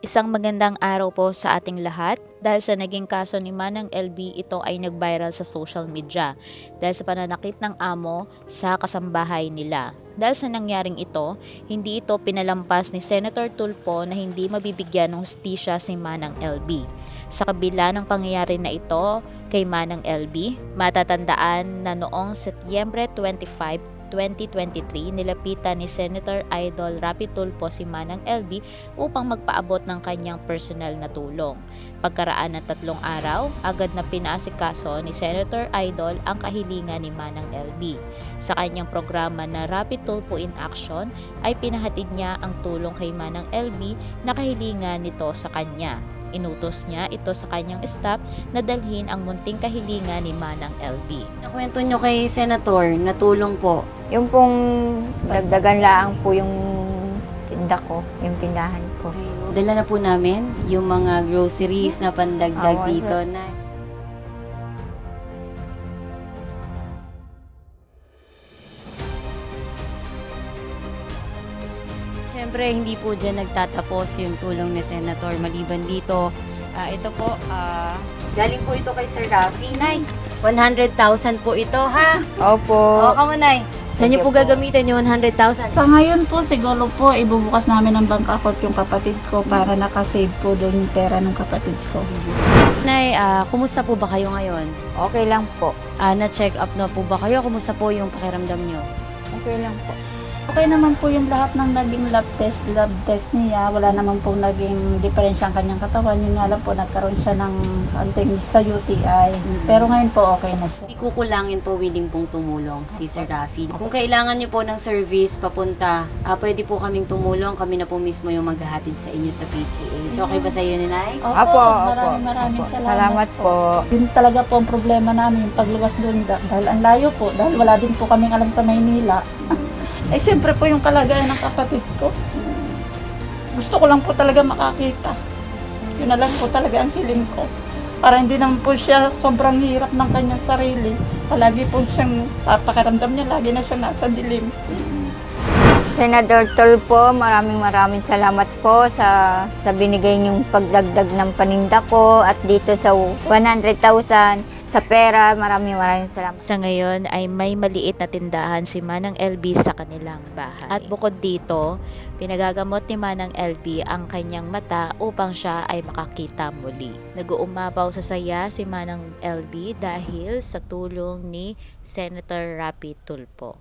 Isang magandang araw po sa ating lahat. Dahil sa naging kaso ni Manang LB, ito ay nag-viral sa social media dahil sa pananakit ng amo sa kasambahay nila. Dahil sa nangyaring ito, hindi ito pinalampas ni Senator Tulfo na hindi mabibigyan ng hustisya si Manang LB. Sa kabila ng pangyayari na ito kay Manang LB, matatandaan na noong Setyembre 25, 2023, nilapitan ni Senator Idol Rapi Tulfo si Manang LB upang magpaabot ng kanyang personal na tulong. Pagkaraan ng 3 araw, agad na pinaasikaso ni Senator Idol ang kahilingan ni Manang LB. Sa kanyang programa na Rapi Tulfo in Action ay pinahatid niya ang tulong kay Manang LB na kahilingan nito sa kanya. Inutos niya ito sa kanyang staff na dalhin ang munting kahilingan ni Manang LB. Nakwento nyo kay Senator na tulong po. Yung pong dagdagan laang po yung tindahan ko. Dala na po namin yung mga groceries na pandagdag Oo, dito na. Siyempre, hindi po dyan nagtatapos yung tulong ni Senator. Maliban dito, ito po, galing po ito kay Sir Rafi. Nay, 100,000 po ito, ha? Opo. O, kamo, Nay. Saan niyo po gagamitin yung 100,000? Sa ngayon po, siguro po, ibubukas namin ng bank account yung kapatid ko para nakasave po doon yung pera ng kapatid ko. Nay, kumusta po ba kayo ngayon? Okay lang po. Na-check up na po ba kayo? Kumusta po yung pakiramdam nyo? Okay lang po. Okay naman po yung lahat ng naging lab test niya. Wala naman po naging diferensya ang kanyang katawan. Yun nga lang po, nagkaroon siya ng anting sa UTI. Pero ngayon po, okay na siya. Kukulangin po, willing pong tumulong si Sir Rafi. Kung kailangan niyo po ng service papunta, pwede po kaming tumulong. Kami na po mismo yung maghahatid sa inyo sa PGH. Okay ba sa iyo, Ninay? Opo, Maraming opo. salamat po. Yun talaga po ang problema namin, yung pagluwas doon. Dahil ang layo po, dahil wala din po kaming alam sa Maynila. Eh, siyempre po yung kalagayan ng kapatid ko. Gusto ko lang po talaga makakita. Yun na lang po talaga ang hiling ko. Para hindi naman po siya sobrang hirap ng kanyang sarili. Palagi po siyang, pakiramdam niya, lagi na siya nasa dilim. Senator Tulfo, maraming salamat po sa binigay niyong pagdagdag ng paninda ko at dito sa 100,000 sa pera. Maraming salamat. Sa ngayon ay may maliit na tindahan si Manang LB sa kanilang bahay. At bukod dito, pinagagamot ni Manang LB ang kanyang mata upang siya ay makakita muli. Nag-uumapaw sa saya si Manang LB dahil sa tulong ni Senator Rapi Tulfo.